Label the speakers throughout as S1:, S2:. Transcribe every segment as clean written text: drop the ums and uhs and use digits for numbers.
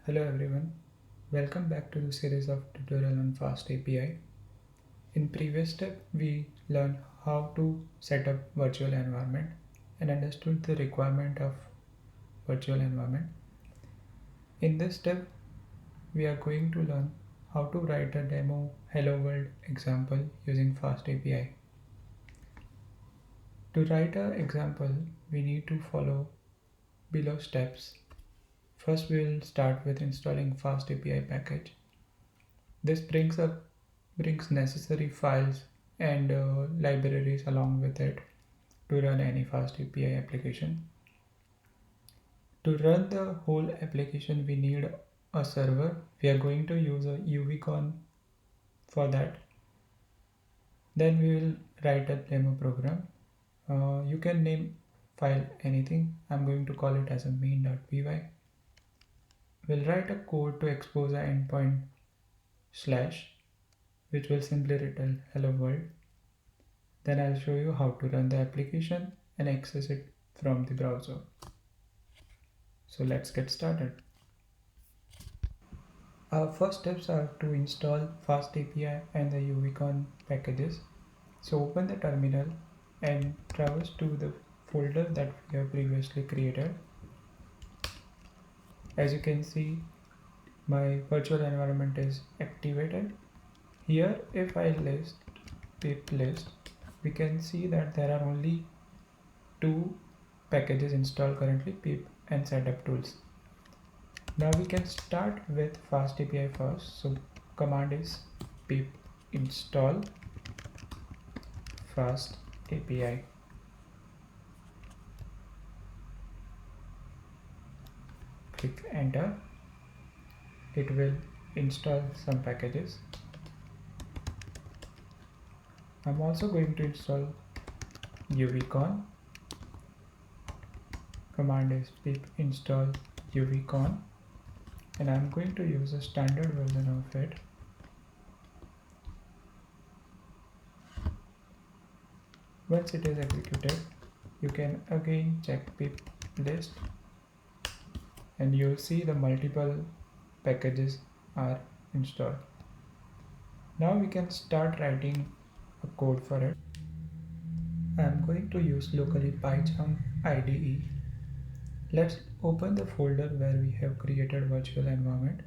S1: Hello everyone, welcome back to the series of tutorial on FastAPI. In previous step, we learned how to set up virtual environment and understood the requirement of virtual environment. In this step, we are going to learn how to write a demo hello world example using FastAPI. To write an example, we need to follow below steps. First, we will start with installing FastAPI package. This brings necessary files and libraries along with it to run any FastAPI application. To run the whole application, we need a server. We are going to use a UVCon for that. Then we will write a demo program. You can name file anything. I'm going to call it as a main.py. We'll write a code to expose an endpoint / which will simply return hello world. Then I'll show you how to run the application and access it from the browser. So let's get started. Our first steps are to install FastAPI and the UVCon packages. So open the terminal and traverse to the folder that we have previously created. As you can see, my virtual environment is activated. Here, if I list pip list, we can see that there are only two packages installed currently, pip and setup tools. Now we can start with FastAPI first. So command is pip install FastAPI. Click enter. It will install some packages. I'm also going to install UVCon. Command is pip install UVCon, and I'm going to use a standard version of it. Once it is executed, you can again check pip list and you'll see the multiple packages are installed. Now we can start writing a code for it. I'm going to use locally PyCharm IDE. Let's open the folder where we have created virtual environment.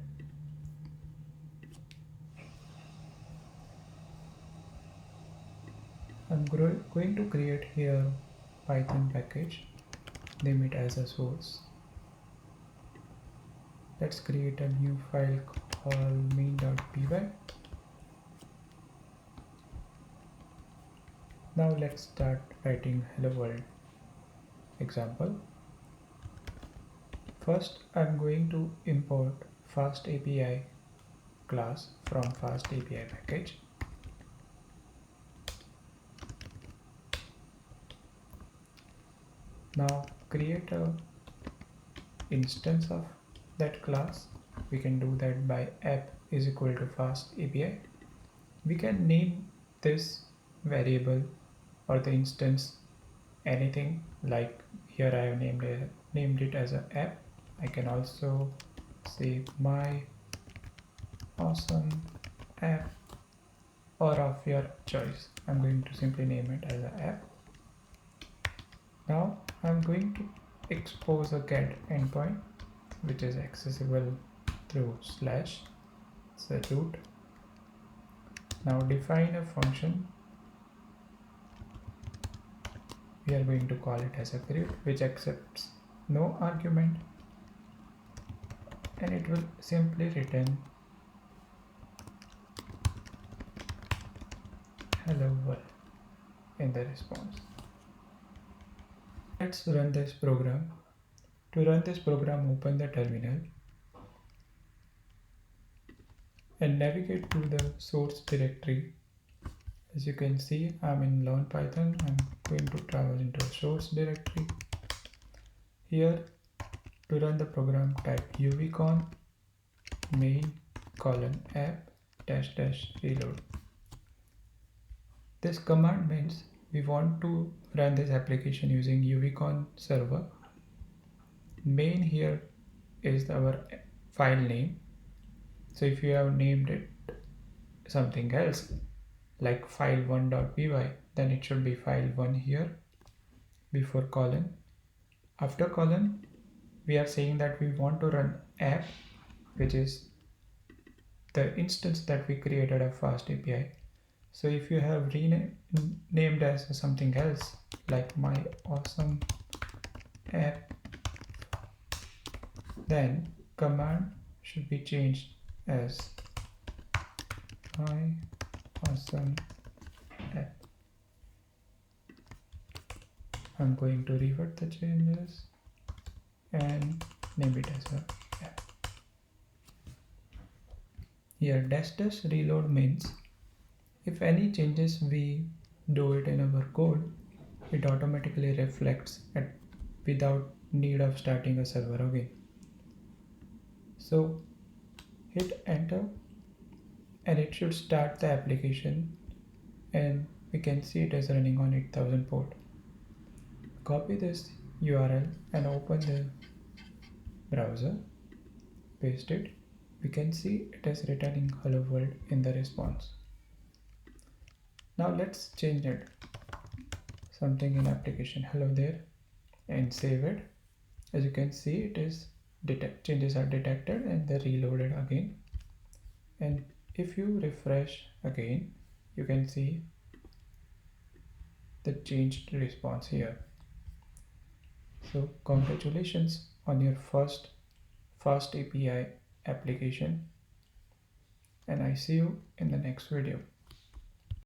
S1: I'm going to create here Python package, name it as a source. Let's create a new file called main.py. Now let's start writing hello world example. First, I'm going to import FastAPI class from FastAPI package. Now create a instance of that class. We can do that by app is equal to FastAPI. We can name this variable or the instance anything, like here I have named it as an app. I can also say my awesome app or of your choice. I'm going to simply name it as an app. Now I'm going to expose a get endpoint which is accessible through / the root. Now define a function. We are going to call it as a grid, which accepts no argument, and it will simply return hello world in the response. Let's run this program. To run this program, open the terminal and navigate to the source directory. As you can see, I'm in Learn Python. I'm going to travel into source directory. Here, to run the program, type UVCon main :app -- reload. This command means we want to run this application using UVCon server. Main here is our file name. So if you have named it something else like file1.py, then it should be file1 here before colon. After colon, we are saying that we want to run app, which is the instance that we created of FastAPI. So if you have renamed as something else like my awesome app, then command should be changed as my awesome app. I'm going to revert the changes and name it as a app. Here dash reload means if any changes we do it in our code, it automatically reflects it without need of starting a server again. So hit enter and it should start the application, and we can see it is running on 8000 port. Copy this URL and open the browser, paste it. We can see it is returning hello world in the response. Now let's change it something in application hello there and save it. As you can see, it is changes are detected and they're reloaded again. And if you refresh again, you can see the changed response here. So congratulations on your first FastAPI application, and I see you in the next video.